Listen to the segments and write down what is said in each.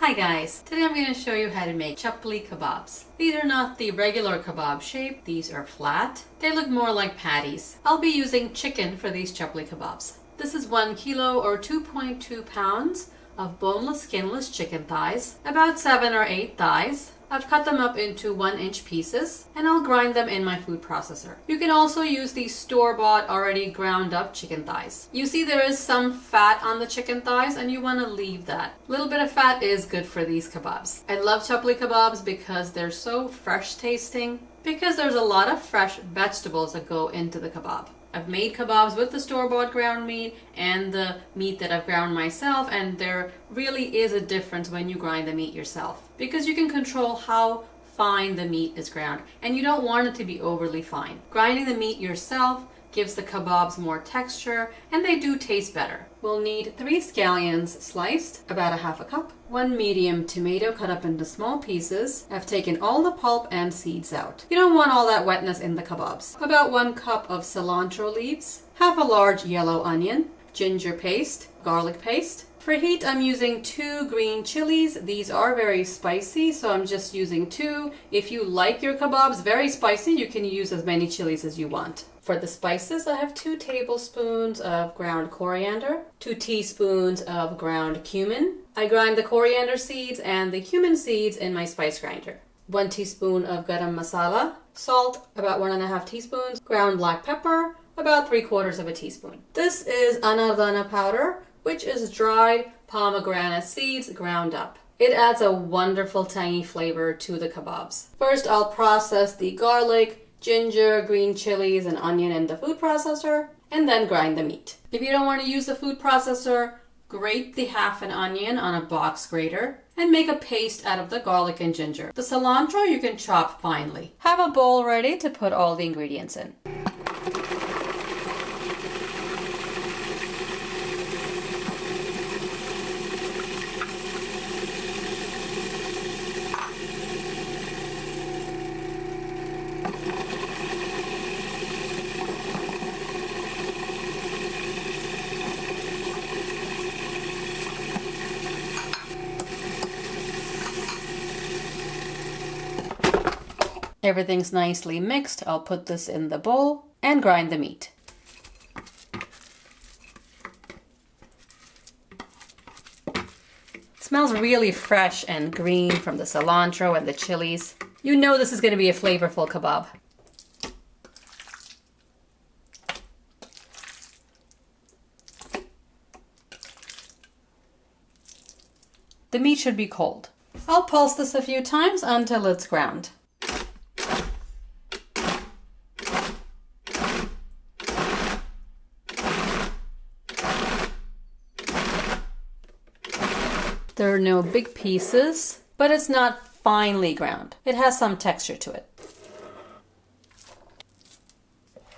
Hi guys, today I'm going to show you how to make chapli kababs. These are not the regular kebab shape, these are flat. They look more like patties. I'll be using chicken for these chapli kababs. This is 1 kilo or 2.2 pounds of boneless, skinless chicken thighs, about 7 or 8 thighs. I've cut them up into 1-inch pieces and I'll grind them in my food processor. You can also use these store-bought already ground up chicken thighs. You see there is some fat on the chicken thighs and you want to leave that. A little bit of fat is good for these kebabs. I love chapli kebabs because they're so fresh tasting, because there's a lot of fresh vegetables that go into the kebab. I've made kebabs with the store-bought ground meat and the meat that I've ground myself, and there really is a difference when you grind the meat yourself because you can control how fine the meat is ground and you don't want it to be overly fine. Grinding the meat yourself gives the kebabs more texture and they do taste better. We'll need 3 scallions sliced, about a half a cup, 1 medium tomato cut up into small pieces. I've taken all the pulp and seeds out. You don't want all that wetness in the kebabs. About 1 cup of cilantro leaves, half a large yellow onion, ginger paste, garlic paste. For heat, I'm using 2 green chilies. These are very spicy, so I'm just using 2. If you like your kebabs very spicy, you can use as many chilies as you want. For the spices, I have 2 tablespoons of ground coriander, 2 teaspoons of ground cumin. I grind the coriander seeds and the cumin seeds in my spice grinder. 1 teaspoon of garam masala, salt, about 1.5 teaspoons, ground black pepper, about 3/4 teaspoon. This is anardana powder, which is dried pomegranate seeds ground up. It adds a wonderful tangy flavor to the kebabs. First, I'll process the garlic, ginger, green chilies, and onion in the food processor, and then grind the meat. If you don't want to use the food processor, grate the half an onion on a box grater and make a paste out of the garlic and ginger. The cilantro you can chop finely. Have a bowl ready to put all the ingredients in. Everything's nicely mixed. I'll put this in the bowl and grind the meat. It smells really fresh and green from the cilantro and the chilies. You know this is going to be a flavorful kebab. The meat should be cold. I'll pulse this a few times until it's ground. There are no big pieces, but it's not finely ground. It has some texture to it.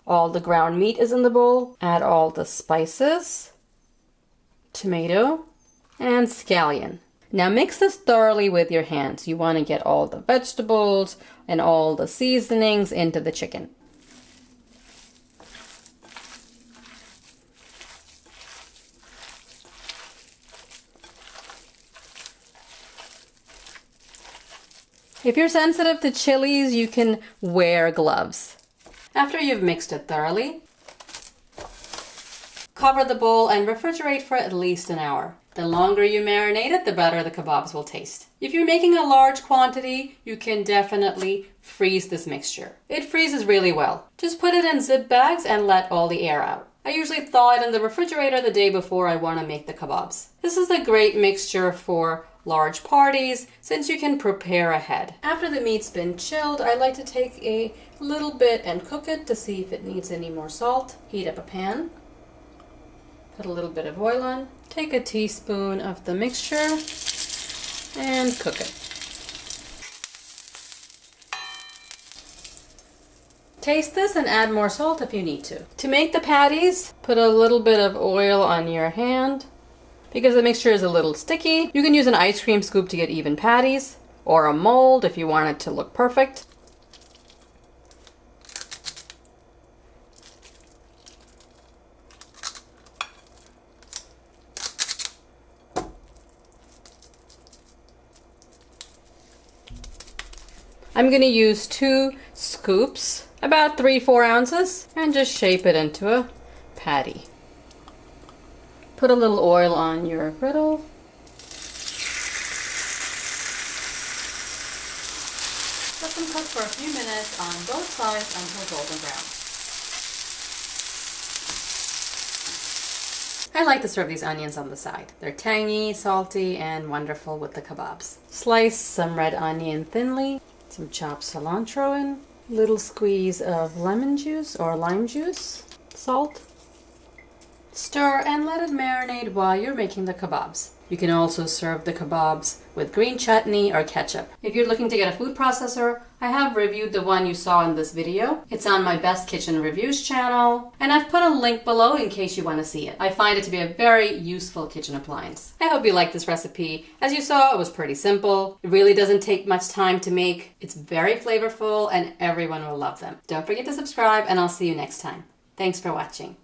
All the ground meat is in the bowl. Add all the spices, tomato, and scallion. Now mix this thoroughly with your hands. You want to get all the vegetables and all the seasonings into the chicken. If you're sensitive to chilies, you can wear gloves. After you've mixed it thoroughly, cover the bowl and refrigerate for at least an hour. The longer you marinate it, the better the kebabs will taste. If you're making a large quantity, you can definitely freeze this mixture. It freezes really well. Just put it in zip bags and let all the air out. I usually thaw it in the refrigerator the day before I want to make the kebabs. This is a great mixture for large parties since you can prepare ahead. After the meat's been chilled, I like to take a little bit and cook it to see if it needs any more salt. Heat up a pan. Put a little bit of oil on. Take a teaspoon of the mixture and cook it. Taste this and add more salt if you need to. To make the patties, put a little bit of oil on your hand. Because the mixture is a little sticky, you can use an ice cream scoop to get even patties, or a mold if you want it to look perfect. I'm going to use 2 scoops, about 3-4 ounces, and just shape it into a patty. Put a little oil on your griddle. Let them cook for a few minutes on both sides until golden brown. I like to serve these onions on the side. They're tangy, salty, and wonderful with the kebabs. Slice some red onion thinly, some chopped cilantro in, little squeeze of lemon juice or lime juice, salt. Stir and let it marinate while you're making the kebabs. You can also serve the kebabs with green chutney or ketchup. If you're looking to get a food processor, I have reviewed the one you saw in this video. It's on my Best Kitchen Reviews channel, and I've put a link below in case you want to see it. I find it to be a very useful kitchen appliance. I hope you like this recipe. As you saw, it was pretty simple. It really doesn't take much time to make. It's very flavorful and everyone will love them. Don't forget to subscribe, and I'll see you next time. Thanks for watching.